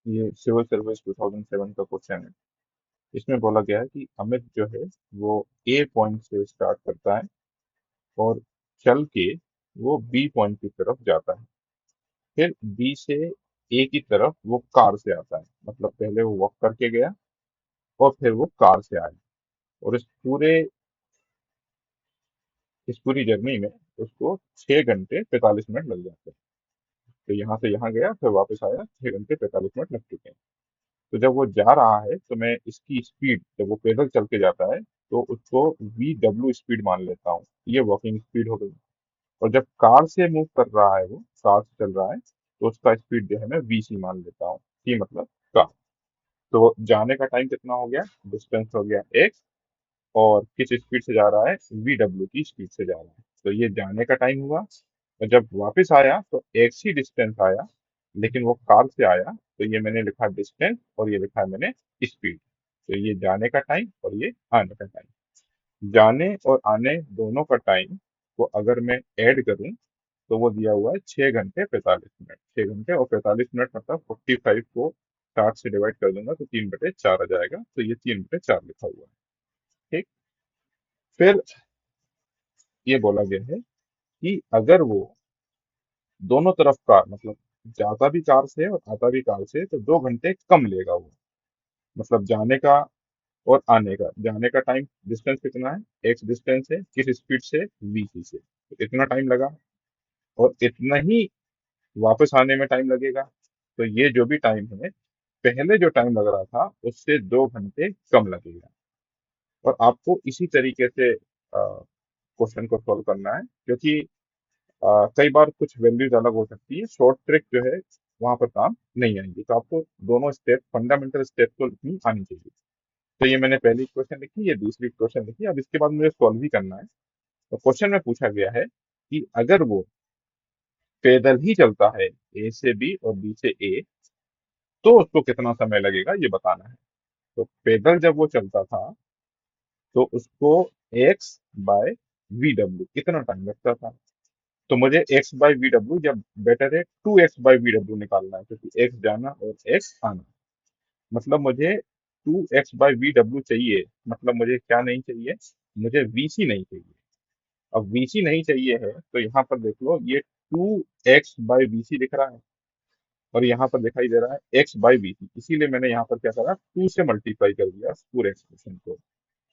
ये civil service 2007 का question है। इसमें बोला गया है कि अमित जो है वो ए पॉइंट से स्टार्ट करता है और चल के वो बी पॉइंट की तरफ जाता है। फिर बी से ए की तरफ वो कार से आता है, मतलब पहले वो वॉक करके गया और फिर वो कार से आया। और इस पूरी जर्नी में उसको 6 घंटे 45 मिनट लग जाते हैं। तो यहाँ से यहाँ गया फिर वापस आया, 6 घंटे 45 मिनट लग चुके हैं। तो जब वो जा रहा है तो मैं इसकी स्पीड, जब वो पैदल चल के जाता है तो उसको वी स्पीड मान लेता हूँ। ये वॉकिंग स्पीड हो गई। और जब कार से मूव कर रहा है, वो कार से चल रहा है, तो उसका स्पीड जो है मैं वी मान लेता हूँ। सी मतलब कार। तो जाने का टाइम कितना हो गया, डिस्टेंस हो गया एक्स, और किस स्पीड से जा रहा है, की स्पीड से जा रहा है। तो ये जाने का टाइम हुआ। और जब वापस आया तो एक्स ही डिस्टेंस आया, लेकिन वो कार से आया, तो ये मैंने लिखा डिस्टेंस और ये लिखा है मैंने स्पीड। तो ये जाने का टाइम और ये आने का टाइम। जाने और आने दोनों का टाइम को अगर मैं ऐड करूं तो वो दिया हुआ है 6 घंटे 45 मिनट। 6 घंटे और 45 मिनट मतलब 45 को 60 से डिवाइड कर दूंगा तो 3/4 आ जाएगा। तो ये 3/4 लिखा हुआ है। ठीक। फिर ये बोला गया है कि अगर वो दोनों तरफ कार, मतलब जाता भी कार से और आता भी कार से, तो 2 घंटे कम लेगा वो। मतलब जाने का और आने का, जाने का टाइम डिस्टेंस कितना है, एक्स डिस्टेंस है, किस स्पीड से, से, तो इतना टाइम लगा। और इतना ही वापस आने में टाइम लगेगा। तो ये जो भी टाइम है, पहले जो टाइम लग रहा था उससे 2 घंटे कम लगेगा। और आपको इसी तरीके से क्वेश्चन को सॉल्व करना है, क्योंकि कई बार कुछ वैल्यूज अलग हो सकती है। शॉर्ट ट्रिक जो है वहां पर काम नहीं आएंगी। तो आपको दोनों स्टेप, फंडामेंटल स्टेप तो लिखनी आनी चाहिए। तो ये मैंने पहली इक्वेशन लिखी, ये दूसरी इक्वेशन लिखी। अब इसके बाद मुझे सॉल्व ही करना है। तो क्वेश्चन में पूछा गया है कि अगर वो पैदल ही चलता है ए से बी और बी से ए, तो उसको कितना समय लगेगा ये बताना है। तो पैदल जब वो चलता था तो उसको एक्स बाय कितना टाइम लगता था। तो मुझे एक्स बाई जब बेटर है 2x बाई निकालना है, क्योंकि एक्स जाना और एक्स आना। मतलब मुझे 2x बाई चाहिए। मतलब मुझे क्या नहीं चाहिए, मुझे नहीं चाहिए। अब नहीं चाहिए है तो यहाँ पर देख लो, ये 2x बाई लिख रहा है और यहाँ पर दिखाई दे रहा है x/bc। इसीलिए मैंने यहाँ पर क्या करा, 2 से मल्टीप्लाई कर दिया पूरे एक्सप्रेशन को।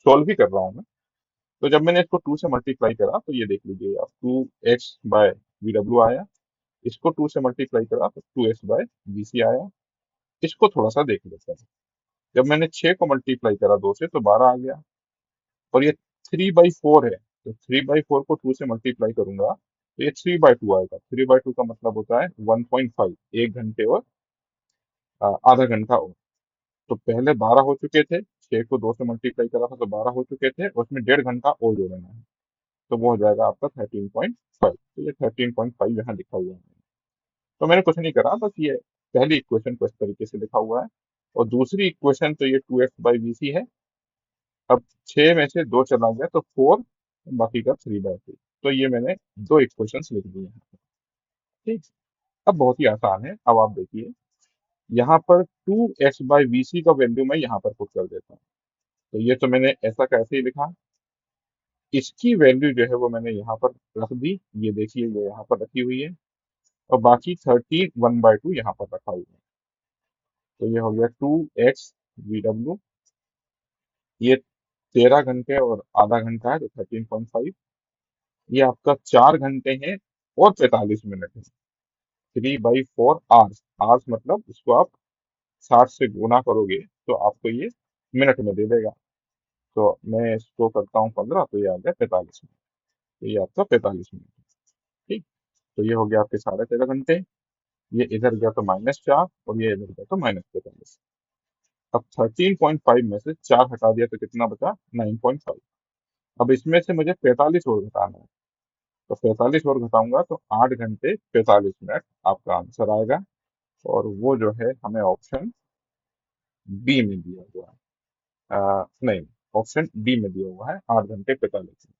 सॉल्व भी कर रहा हूँ मैं। तो जब मैंने इसको 2 से मल्टीप्लाई करा तो ये देख लीजिए आप, 2x/v आया। इसको 2 से मल्टीप्लाई करा तो 2x/bc आया। इसको थोड़ा सा देख लेते हैं। जब मैंने 6 को मल्टीप्लाई करा 2 से तो 12 आ गया। और ये 3/4 है, तो 3/4 को 2 से मल्टीप्लाई करूंगा तो ये 3/2 आएगा। 3/2 का मतलब होता है 1.5, 1 घंटे और आधा घंटा और। तो पहले 12 हो चुके थे, 6 को 2 से मल्टीप्लाई करा था तो 12 हो चुके थे, और उसमें 1.5 घंटा और जोड़ना है। तो वो हो जाएगा आपका 13.5। तो ये 13.5 यहाँ लिखा हुआ है। तो मैंने कुछ नहीं करा, बस ये पहली इक्वेशन को इस तरीके से लिखा हुआ है। और दूसरी इक्वेशन तो ये 2x/bc है। अब 6 में से 2 चला गया तो 4, बाकी का 3/2। तो ये मैंने दो इक्वेशंस लिख दी हैं। ठीक। अब बहुत ही आसान है। अब आप देखिए, यहाँ पर 2x/bc का वैल्यू मैं यहाँ पर पुट कर देता हूँ। तो ये तो मैंने ऐसा कैसे ही लिखा। इसकी वैल्यू जो है वो मैंने यहाँ पर रख दी। ये देखिए, ये यहाँ पर रखी हुई है। और बाकी 1/2 यहाँ पर रखा हुआ है। तो ये हो गया 2x/v। ये 13 घंटे और आधा घंटा है तो 13.5। ये आपका 4 घंटे हैं और 45 मिनट है। 3/4 आवर्स मतलब इसको आप 60 से गुना करोगे तो आपको ये मिनट में दे देगा। तो मैं इसको करता हूँ 15, तो ये आ गया 45 मिनट। तो ये आपका 45 मिनट है। ठीक। तो ये हो गया आपके 13.5 घंटे। ये इधर गया तो -4 और ये इधर गया तो -45। अब 13.5 में से 4 हटा दिया तो कितना बचा, 9.5। अब इसमें से मुझे 45 और घटाना है। तो 45 और घटाऊंगा तो 8 घंटे 45 मिनट आपका आंसर आएगा। और वो जो है हमें ऑप्शन बी में दिया हुआ है। नहीं, ऑप्शन बी में दिया हुआ है 8 घंटे 45 मिनट।